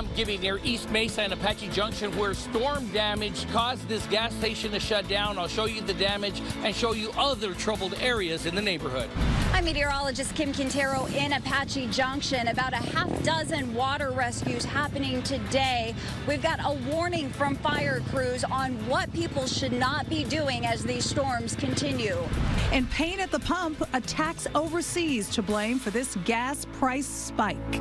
I'm Gibby near East Mesa and Apache Junction, where storm damage caused this gas station to shut down. I'll show you the damage and show you other troubled areas in the neighborhood. I'm meteorologist Kim Quintero in Apache Junction. About a half dozen water rescues happening today. We've got a warning from fire crews on what people should not be doing as these storms continue. And pain at the pump, attacks overseas to blame for this gas price spike.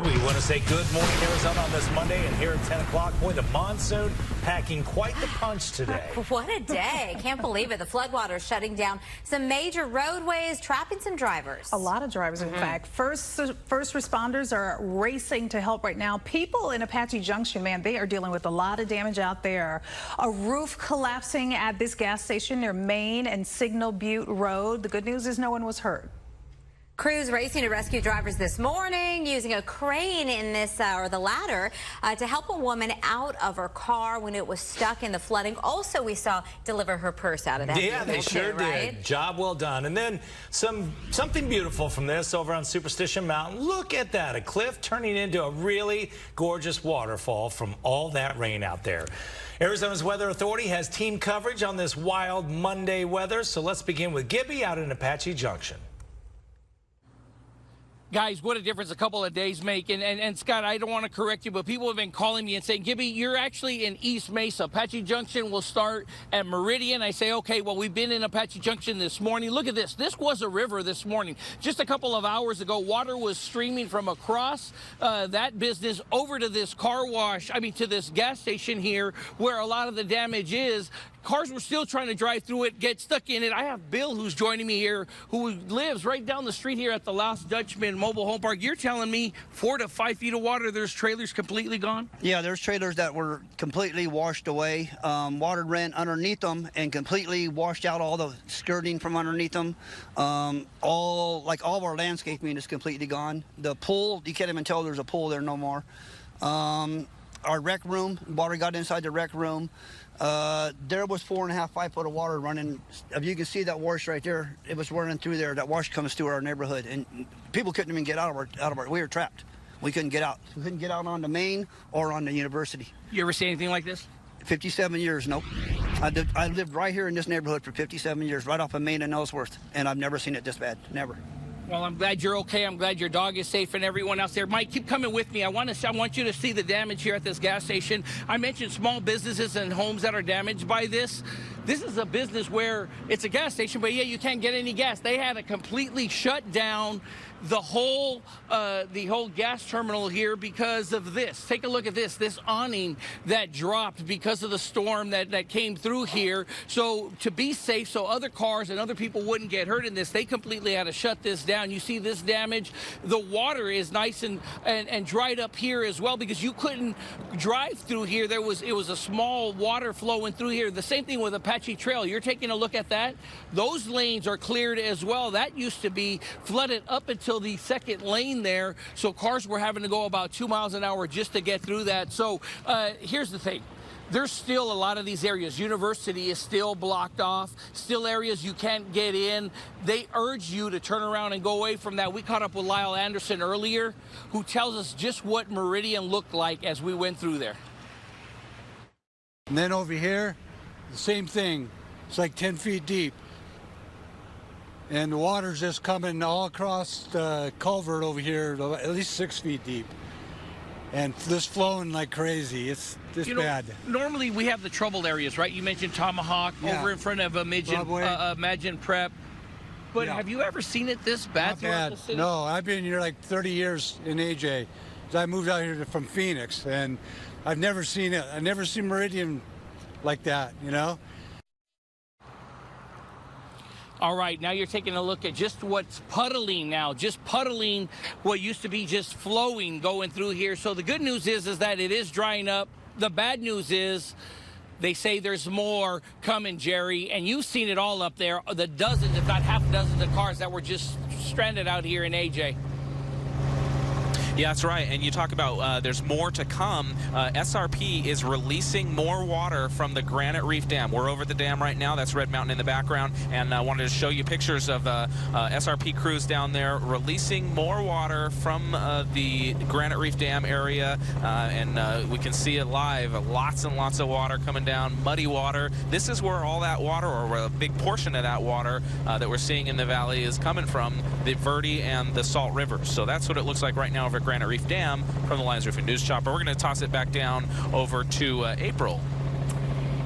We want to say good morning, Arizona, on this Monday, and here at 10 o'clock, boy, the monsoon packing quite the punch today. What a day. Can't believe it. The floodwaters shutting down some major roadways, trapping some drivers. A lot of drivers, in fact. First responders are racing to help right now. People in Apache Junction, man, they are dealing with a lot of damage out there. A roof collapsing at this gas station near Main and Signal Butte Road. The good news is no one was hurt. Crews racing to rescue drivers this morning using a crane in this, or the ladder, to help a woman out of her car when it was stuck in the flooding. Also, we saw deliver her purse out of that. Yeah, they sure did. Right? Job well done. And then something beautiful from this over on Superstition Mountain. Look at that, a cliff turning into a really gorgeous waterfall from all that rain out there. Arizona's Weather Authority has team coverage on this wild Monday weather. So let's begin with Gibby out in Apache Junction. Guys, what a difference a couple of days make. And Scott, I don't want to correct you, but people have been calling me and saying, Gibby, you're actually in East Mesa. Apache Junction will start at Meridian. I say, okay, well, we've been in Apache Junction this morning. Look at this. This was a river this morning. Just a couple of hours ago, water was streaming from across that business over to this car wash, to this gas station here where a lot of the damage is. Cars were still trying to drive through it, get stuck in it. I have Bill, who's joining me here, who lives right down the street here at the Lost Dutchman Mobile Home Park. You're telling me 4 to 5 feet of water, there's trailers completely gone? Yeah, there's trailers that were completely washed away. Water ran underneath them and completely washed out all the skirting from underneath them. All of our landscaping is completely gone. The pool, you can't even tell there's a pool there no more. Our rec room, water got inside the rec room. There was 4.5, 5 foot of water running. If you can see that wash right there, it was running through there. That wash comes through our neighborhood, and people couldn't even get out of our. We were trapped. We couldn't get out. We couldn't get out on the Main or on the University. You ever see anything like this? 57 years, nope. I lived right here in this neighborhood for 57 years, right off of Main and Ellsworth, and I've never seen it this bad, never. Well, I'm glad you're okay. I'm glad your dog is safe and everyone else there. Mike, keep coming with me. I want you to see the damage here at this gas station. I mentioned small businesses and homes that are damaged by this. This is a business where it's a gas station, but yeah, you can't get any gas. They had to completely shut down the whole gas terminal here because of this. Take a look at this awning that dropped because of the storm that came through here. So to be safe, so other cars and other people wouldn't get hurt in this, they completely had to shut this down. You see this damage. The water is nice and dried up here as well because you couldn't drive through here. It was a small water flowing through here. The same thing with Apache Trail. You're taking a look at that. Those lanes are cleared as well. That used to be flooded up until the second lane there, so cars were having to go about 2 miles an hour just to get through that. So here's the thing. There's still a lot of these areas. University is still blocked off, still areas you can't get in. They urge you to turn around and go away from that. We caught up with Lyle Anderson earlier, who tells us just what Meridian looked like as we went through there. And then over here, the same thing. It's like 10 feet deep. And the water's just coming all across the culvert over here, at least 6 feet deep. And just flowing like crazy. It's just bad. Normally we have the troubled areas, right? You mentioned Tomahawk over in front of Imagine Prep. But have you ever seen it this bad throughout the city? No, I've been here like 30 years in AJ. I moved out here from Phoenix, and I've never seen it. I've never seen Meridian like that, you know? All right, now you're taking a look at just what's puddling now, just puddling what used to be just flowing going through here. So the good news is that it is drying up. The bad news is they say there's more coming, Jerry, and you've seen it all up there, the dozens, if not half dozens of cars that were just stranded out here in AJ. Yeah, that's right. And you talk about there's more to come. SRP is releasing more water from the Granite Reef Dam. We're over at the dam right now. That's Red Mountain in the background. And I wanted to show you pictures of SRP crews down there releasing more water from the Granite Reef Dam area. And we can see it live. Lots and lots of water coming down, muddy water. This is where all that water, or a big portion of that water that we're seeing in the valley, is coming from the Verde and the Salt Rivers. So that's what it looks like right now over at Granite Reef Dam from the Lions Roofing News Chopper. We're going to toss it back down over to April.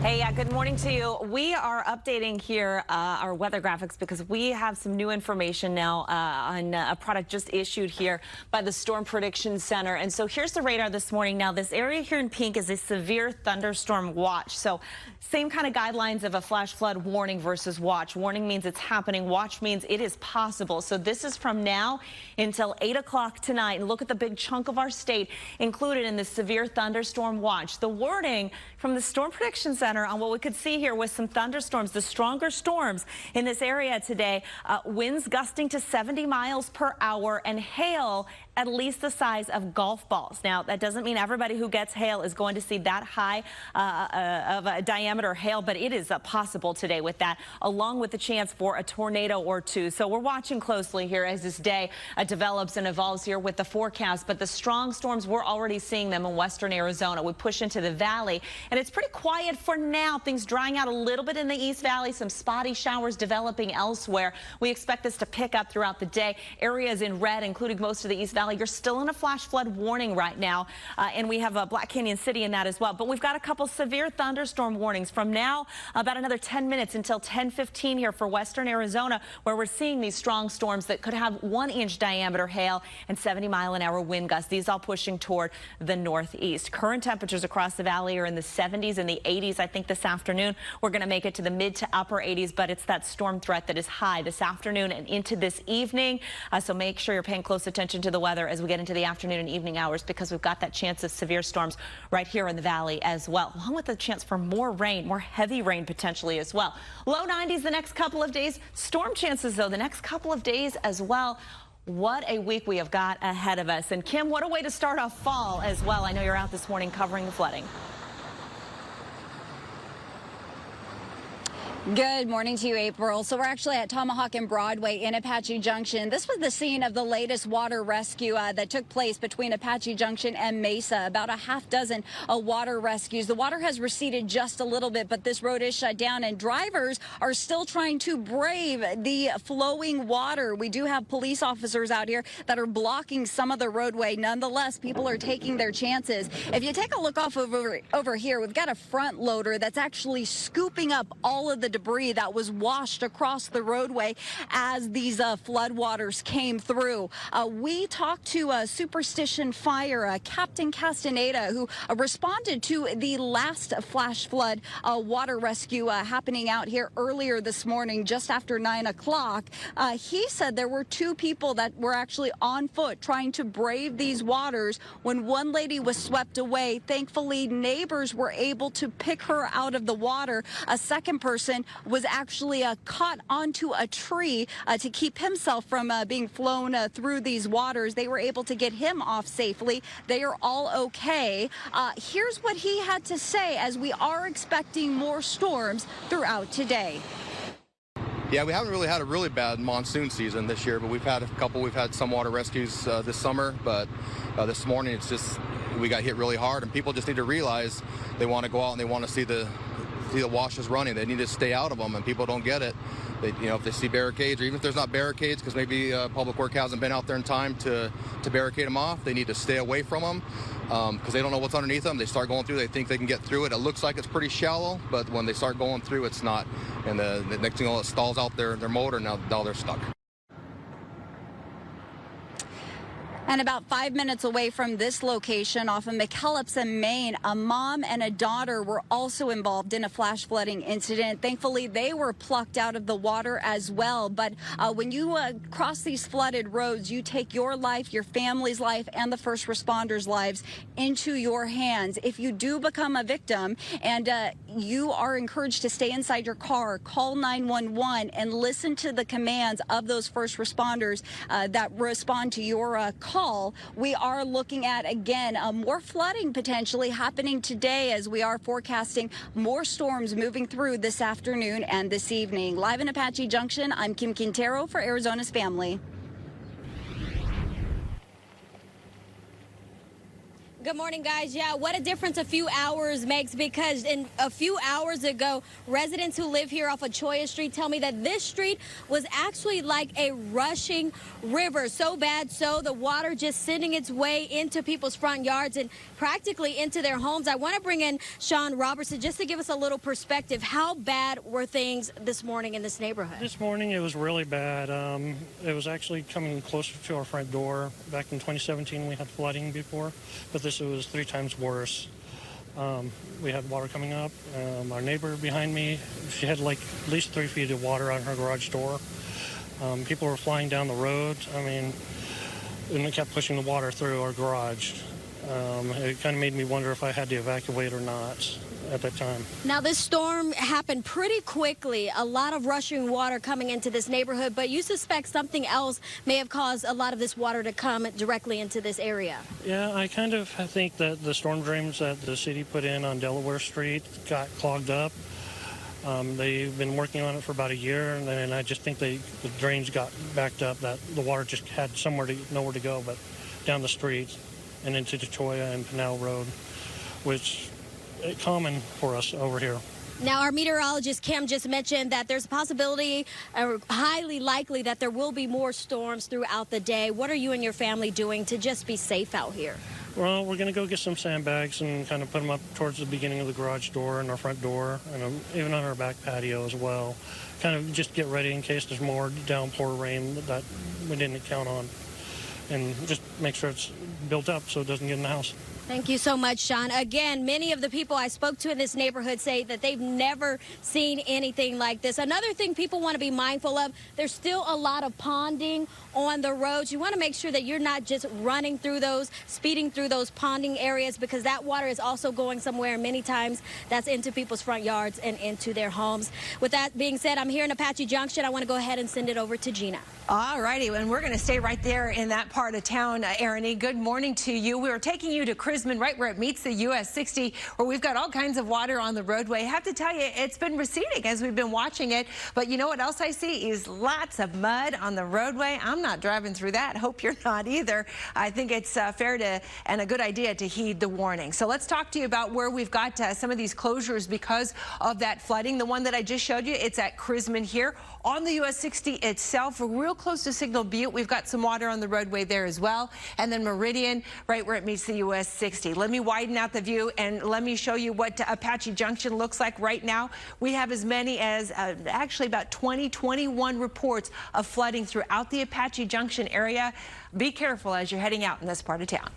Hey, good morning to you. We are updating here our weather graphics because we have some new information now on a product just issued here by the Storm Prediction Center. And so here's the radar this morning. Now, this area here in pink is a severe thunderstorm watch. So same kind of guidelines of a flash flood warning versus watch. Warning means it's happening. Watch means it is possible. So this is from now until 8 o'clock tonight. And look at the big chunk of our state included in the severe thunderstorm watch. The wording from the Storm Prediction Center on what we could see here was some thunderstorms, the stronger storms in this area today. Winds gusting to 70 miles per hour and hail at least the size of golf balls. Now, that doesn't mean everybody who gets hail is going to see that high of a diameter hail, but it is possible today with that, along with the chance for a tornado or two. So we're watching closely here as this day develops and evolves here with the forecast. But the strong storms, we're already seeing them in western Arizona. We push into the valley, and it's pretty quiet for now. Things drying out a little bit in the East Valley, some spotty showers developing elsewhere. We expect this to pick up throughout the day. Areas in red, including most of the East Valley, you're still in a flash flood warning right now, and we have Black Canyon City in that as well. But we've got a couple severe thunderstorm warnings from now about another 10 minutes until 10:15 here for western Arizona, where we're seeing these strong storms that could have 1-inch diameter hail and 70-mile-an-hour wind gusts. These all pushing toward the northeast. Current temperatures across the valley are in the 70s and the 80s. I think this afternoon we're going to make it to the mid to upper 80s, but it's that storm threat that is high this afternoon and into this evening. So make sure you're paying close attention to the weather as we get into the afternoon and evening hours, because we've got that chance of severe storms right here in the valley as well, along with the chance for more rain, more heavy rain potentially as well. Low 90s the next couple of days. Storm chances, though, the next couple of days as well. What a week we have got ahead of us. And Kim, what a way to start off fall as well. I know you're out this morning covering the flooding. Good morning to you, April. So we're actually at Tomahawk and Broadway in Apache Junction. This was the scene of the latest water rescue that took place between Apache Junction and Mesa. About a half dozen water rescues. The water has receded just a little bit, but this road is shut down, and drivers are still trying to brave the flowing water. We do have police officers out here that are blocking some of the roadway. Nonetheless, people are taking their chances. If you take a look off over here, we've got a front loader that's actually scooping up all of the debris that was washed across the roadway as these floodwaters came through. We talked to Superstition Fire, Captain Castaneda, who responded to the last flash flood water rescue happening out here earlier this morning, just after 9 o'clock. He said there were 2 people that were actually on foot trying to brave these waters when one lady was swept away. Thankfully, neighbors were able to pick her out of the water. A second person was actually caught onto a tree to keep himself from being flown through these waters. They were able to get him off safely. They are all okay. Here's what he had to say as we are expecting more storms throughout today. Yeah, we haven't really had a really bad monsoon season this year, but we've had a couple. We've had some water rescues this summer, but this morning it's just we got hit really hard, and people just need to realize they want to go out and they want to see the washes running. They need to stay out of them, and people don't get it. They, if they see barricades, or even if there's not barricades, because maybe Public Works hasn't been out there in time to barricade them off, they need to stay away from them because they don't know what's underneath them. They start going through, they think they can get through it. It looks like it's pretty shallow, but when they start going through, it's not. And the next thing, it stalls out their motor, and now they're stuck. And about 5 minutes away from this location off of McKellips in Maine, a mom and a daughter were also involved in a flash flooding incident. Thankfully, they were plucked out of the water as well. But when you cross these flooded roads, you take your life, your family's life, and the first responders' lives into your hands. If you do become a victim and you are encouraged to stay inside your car, call 911, and listen to the commands of those first responders that respond to your call. We are looking at, again, more flooding potentially happening today as we are forecasting more storms moving through this afternoon and this evening. Live in Apache Junction, I'm Kim Quintero for Arizona's Family. Good morning, guys. Yeah, what a difference a few hours makes, because a few hours ago, residents who live here off of Choya Street tell me that this street was actually like a rushing river. So bad so the water just sending its way into people's front yards and practically into their homes. I want to bring in Sean Robertson just to give us a little perspective. How bad were things this morning in this neighborhood? This morning it was really bad. It was actually coming closer to our front door. Back in 2017 we had flooding before, but this was 3 times worse. We had water coming up. Our neighbor behind me, she had like at least 3 feet of water on her garage door. People were flying down the road. I mean, and it kept pushing the water through our garage. It kind of made me wonder if I had to evacuate or not at that time. Now, this storm happened pretty quickly, a lot of rushing water coming into this neighborhood, but you suspect something else may have caused a lot of this water to come directly into this area. Yeah, I kind of think that the storm drains that the city put in on Delaware Street got clogged up. They've been working on it for about a year, and then I just think the drains got backed up, that the water just had nowhere to go but down the street and into Choya and Pinal Road, which is common for us over here. Now, our meteorologist Kim just mentioned that there's a possibility, highly likely, that there will be more storms throughout the day. What are you and your family doing to just be safe out here? Well, we're going to go get some sandbags and kind of put them up towards the beginning of the garage door and our front door, and even on our back patio as well. Kind of just get ready in case there's more downpour rain that we didn't count on, and just make sure it's built up so it doesn't get in the house. Thank you so much, Sean. Again, many of the people I spoke to in this neighborhood say that they've never seen anything like this. Another thing people want to be mindful of, there's still a lot of ponding on the roads. You want to make sure that you're not just running through those, speeding through those ponding areas, because that water is also going somewhere. Many times that's into people's front yards and into their homes. With that being said, I'm here in Apache Junction. I want to go ahead and send it over to Gina. All righty, and we're going to stay right there in that part of town. Erin, good morning to you. We were taking you to Crisman, right where it meets the US 60, where we've got all kinds of water on the roadway. I have to tell you, it's been receding as we've been watching it, but you know what else I see is lots of mud on the roadway. I'm not driving through that. Hope you're not either. I think it's fair to and a good idea to heed the warning. So let's talk to you about where we've got some of these closures because of that flooding. The one that I just showed you, it's at Crisman here on the US 60 itself, real close to Signal Butte. We've got some water on the roadway there as well. And then Meridian, right where it meets the US 60. Let me widen out the view and let me show you what Apache Junction looks like right now. We have as many as actually about 21 reports of flooding throughout the Apache Junction area. Be careful as you're heading out in this part of town.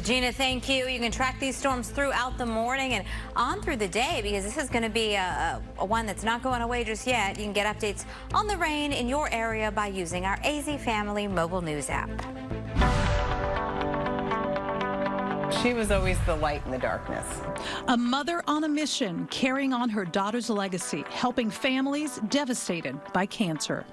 Gina, thank you. You can track these storms throughout the morning and on through the day, because this is going to be a one that's not going away just yet. You can get updates on the rain in your area by using our AZ Family mobile news app. She was always the light in the darkness. A mother on a mission, carrying on her daughter's legacy, helping families devastated by cancer.